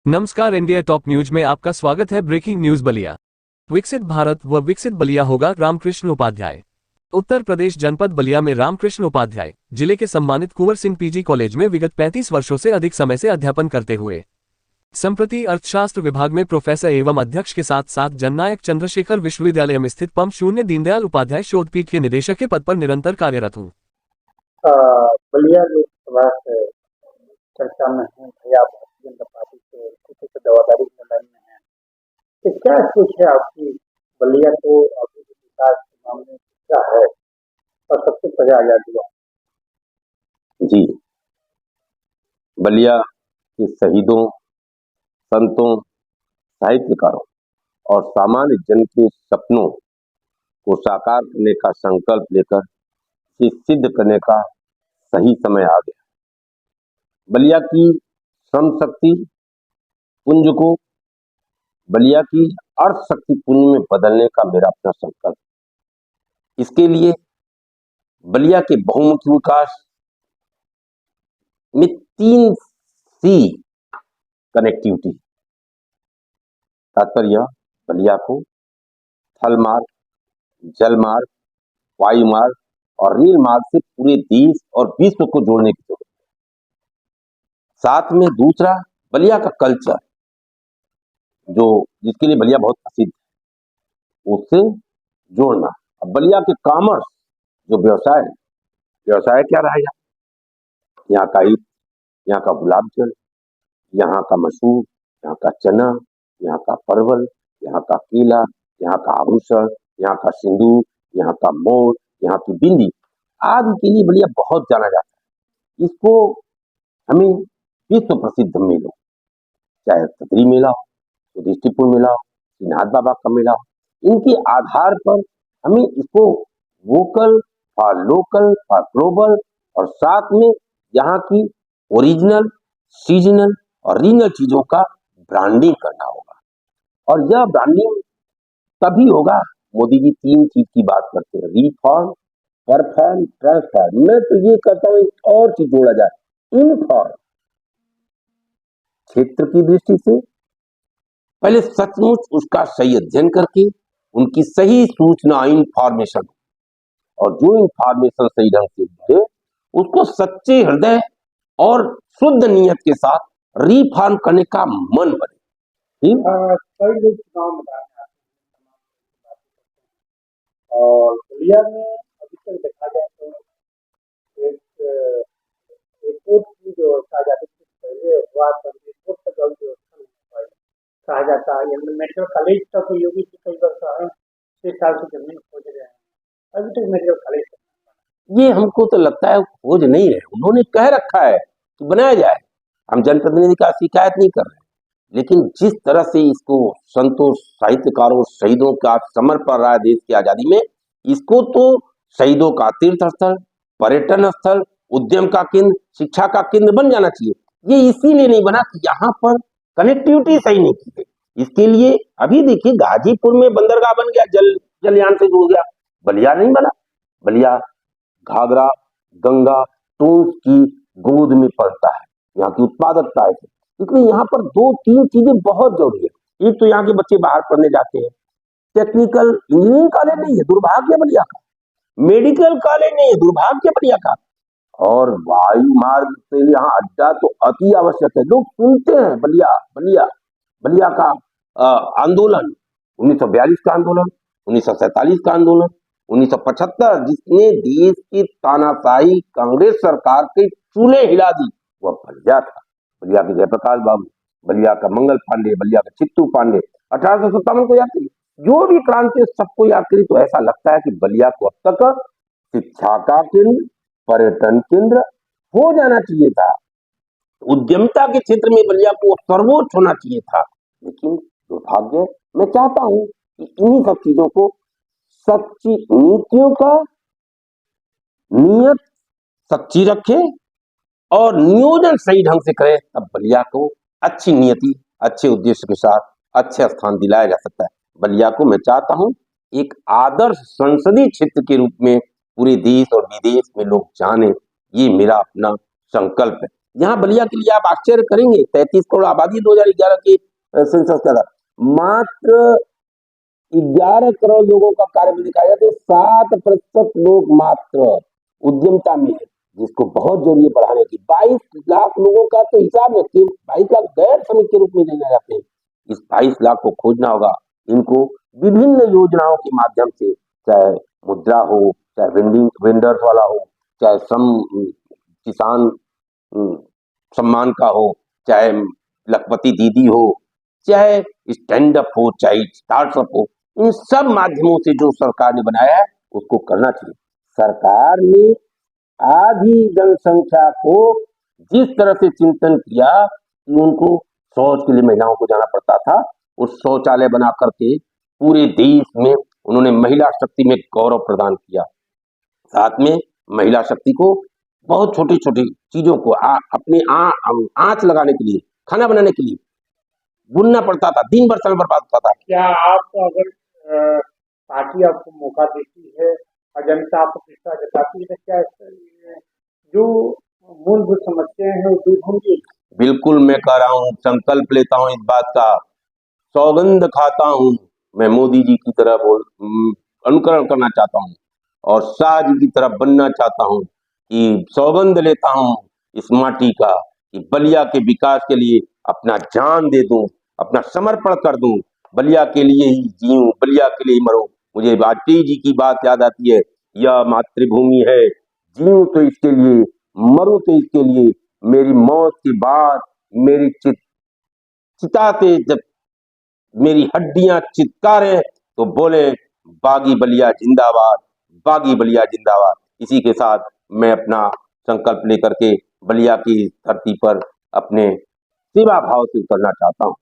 नमस्कार, India top news में आपका स्वागत है। Breaking news Ballia. विकसित भारत व विकसित बलिया होगा रामकृष्ण उपाध्याय। उत्तर प्रदेश जनपद बलिया में रामकृष्ण उपाध्याय जिले के सम्मानित कुंवर सिंह पीजी कॉलेज में विगत 35 वर्षों से अधिक समय से अध्यापन करते हुए संप्रति अर्थशास्त्र विभाग में प्रोफेसर एवं अध्यक्ष के साथ साथ जननायक चंद्रशेखर विश्वविद्यालय में स्थित पम शून्य दीनदयाल उपाध्याय शोधपीठ के निदेशक के पद पर निरंतर कार्यरत हूँ। बलिया लोकसभा से चर्चा में है भैया, भारतीय जनता पार्टी से किसी से दवादारी में लाइन में है, तो क्या सोच है आपकी बलिया को अभी विकास के मामले में क्या है और सबसे पहले आजादी हुआ? जी, बलिया के शहीदों, संतों, साहित्यकारों और सामान्य जन के सपनों को साकार करने का संकल्प लेकर इसे सिद्ध करने का सही समय आ गया। बलिया की श्रम शक्ति पुंज को बलिया की अर्थ शक्ति पुंज में बदलने का मेरा अपना संकल्प। इसके लिए बलिया के बहुमुखी विकास में 3 सी कनेक्टिविटी, तात्पर्य बलिया को थल मार्ग, जल मार्ग, वायु मार्ग और रेल मार्ग से पूरे देश और विश्व को जोड़ने की जरूरत है। साथ में दूसरा, बलिया का कल्चर जो जिसके लिए बलिया बहुत प्रसिद्ध है, उससे जोड़ना। अब बलिया के कॉमर्स जो व्यवसाय क्या रहेगा? यहाँ का ईट, यहाँ का गुलाब जल, यहाँ का मसूर, यहाँ का चना, यहाँ का परवल, यहाँ का केला, यहाँ का आभूषण, यहाँ का सिंदूर, यहाँ का मोर, यहाँ की बिंदी आदि के लिए बलिया बहुत जाना जाता है। इसको हमें विश्व प्रसिद्ध मेलों, चाहे खतरी मेला हो, सुदिष्टिपुर मेला हो, श्रीनाथ बाबा का मेला हो, इनके आधार पर हमें इसको vocal for local for global और साथ में यहाँ की ओरिजिनल, सीजनल और रीजनल चीजों का ब्रांडिंग करना होगा। और यह ब्रांडिंग तभी होगा, मोदी जी 3 चीज की बात करते हैं, रिफॉर्म, परफॉर्म, ट्रांसफॉर्म। मैं तो ये कहता हूँ और चीज जोड़ा जाए, इनफॉर्म। क्षेत्र की दृष्टि से पहले सचमुच उसका सही अध्ययन करके उनकी सही सूचना, इंफॉर्मेशन, और जो इंफॉर्मेशन सही ढंग से मिले उसको सच्चे हृदय और शुद्ध नियत के साथ रिफॉर्म करने का मन बने। कई लोग चुनाव मैदान में आते हैं और बलिया में अभी तक देखा जाए तो एक रिपोर्ट की जो आजादी से पहले हुआ था, रिपोर्ट का जल्द व्यवस्था नहीं हो पाई। कहा जाता है मेडिकल कॉलेज तक योगी जी कई वर्ष है 6 साल से जमीन खोज रहे हैं, अभी तक मेडिकल कॉलेज ये हमको तो लगता है खोज नहीं है, उन्होंने कह रखा है कि बनाया जाए। हम जनप्रतिनिधि का शिकायत नहीं कर रहे, लेकिन जिस तरह से इसको संतों, साहित्यकारों, शहीदों का समर्पण रहा है देश की आजादी में, इसको तो शहीदों का तीर्थ स्थल, पर्यटन स्थल, उद्यम का केंद्र, शिक्षा का केंद्र बन जाना चाहिए। ये इसीलिए नहीं बना कि यहाँ पर कनेक्टिविटी सही नहीं की गई। इसके लिए अभी देखिए गाजीपुर में बंदरगाह बन गया, जलयान से जुड़ गया, बलिया नहीं बना। बलिया घाघरा, गंगा, टूंस की गोद में पलता है, यहाँ की उत्पादकता है। इसलिए यहाँ पर 2-3 चीजें बहुत जरूरी है। एक तो यहाँ के बच्चे बाहर पढ़ने जाते हैं, टेक्निकल इंजीनियरिंग कॉलेज नहीं है, दुर्भाग्य बलिया का। मेडिकल कॉलेज नहीं है, दुर्भाग्य बलिया का। और वायु मार्ग से यहाँ अड्डा तो अति आवश्यक है। लोग सुनते हैं बलिया का आंदोलन, 1942 का आंदोलन, 1947 का आंदोलन, 1975 जिसने देश की तानाशाही कांग्रेस सरकार के चूल्हे हिला दी, वह बलिया था। बलिया के जयप्रकाश बाबू, बलिया का मंगल पांडे, बलिया का चित्तू पांडे 1857 को याद करिए। जो भी क्रांति सबको याद करी तो ऐसा लगता है कि बलिया को अब तक शिक्षा का केंद्र, पर्यटन केंद्र हो जाना चाहिए था, उद्यमिता के क्षेत्र में बलिया को सर्वोच्च होना चाहिए था। लेकिन दुर्भाग्य, मैं चाहता हूं कि इन्हीं सब चीजों को, सच्ची नीतियों का नियत सच्ची रखे और नियोजन सही ढंग से करे, तब बलिया को अच्छी नियति, अच्छे उद्देश्य के साथ अच्छे स्थान दिलाया जा सकता है। बलिया को मैं चाहता हूं एक आदर्श संसदीय क्षेत्र के रूप में पूरे देश और विदेश में लोग जाने, ये मेरा अपना संकल्प है। यहाँ बलिया के लिए आप आश्चर्य करेंगे, 33 करोड़ आबादी 2011 के सेंसस का था, मात्र 11 करोड़ लोगों का कार्य में दिखाया जाए तो 7% लोग मात्र उद्यमता में है, जिसको बहुत जरूरी है बढ़ाने की। 22 लाख लोगों का तो हिसाब है, 22 लाख गैर श्रमिक के रूप में जाने जाते हैं। इस 22 लाख को खोजना होगा, इनको विभिन्न योजनाओं के माध्यम से, चाहे मुद्रा हो, चाहे वेंडर्स वाला हो, चाहे किसान सम्मान का हो, चाहे लखपति दीदी हो, चाहे स्टैंड अप हो, चाहे स्टार्टअप हो, इन सब माध्यमों से जो सरकार ने बनाया है उसको करना चाहिए। सरकार ने आधी जनसंख्या को जिस तरह से चिंतन किया कि उनको शौच के लिए महिलाओं को जाना पड़ता था, उस शौचालय बना करके पूरे देश में उन्होंने महिला शक्ति में गौरव प्रदान किया। साथ में महिला शक्ति को बहुत छोटी छोटी चीजों को अपने आंच लगाने के लिए, खाना बनाने के लिए बुनना पड़ता था, दिन भर समय बर्बाद होता था। क्या आप अगर पार्टी आपको मौका देती है और जनता आपको पिछड़ा जताती है तो क्या जो मूलभूत समस्याएं हैं वो दूर होंगी? बिल्कुल, मैं कह रहा हूँ, संकल्प लेता हूँ इस बात का, सौगंध खाता हूँ, मैं मोदी जी की तरह अनुकरण करना चाहता हूँ और शाह जी की तरह बनना चाहता हूँ कि सौगंध लेता हूँ इस माटी का कि बलिया के विकास के लिए अपना जान दे दूं, अपना समर्पण कर दूं, बलिया के लिए ही जीऊं, बलिया के लिए ही मरूं। मुझे वाजपेयी जी की बात याद आती है, यह मातृभूमि है, जीऊं तो इसके लिए, मरूं तो इसके लिए, मेरी मौत के बाद मेरी चिता से जब मेरी हड्डियां चित्कारें तो बोले बागी बलिया जिंदाबाद, बागी बलिया जिंदाबाद। इसी के साथ मैं अपना संकल्प लेकर के बलिया की धरती पर अपने सेवा भाव से उतरना चाहता हूं।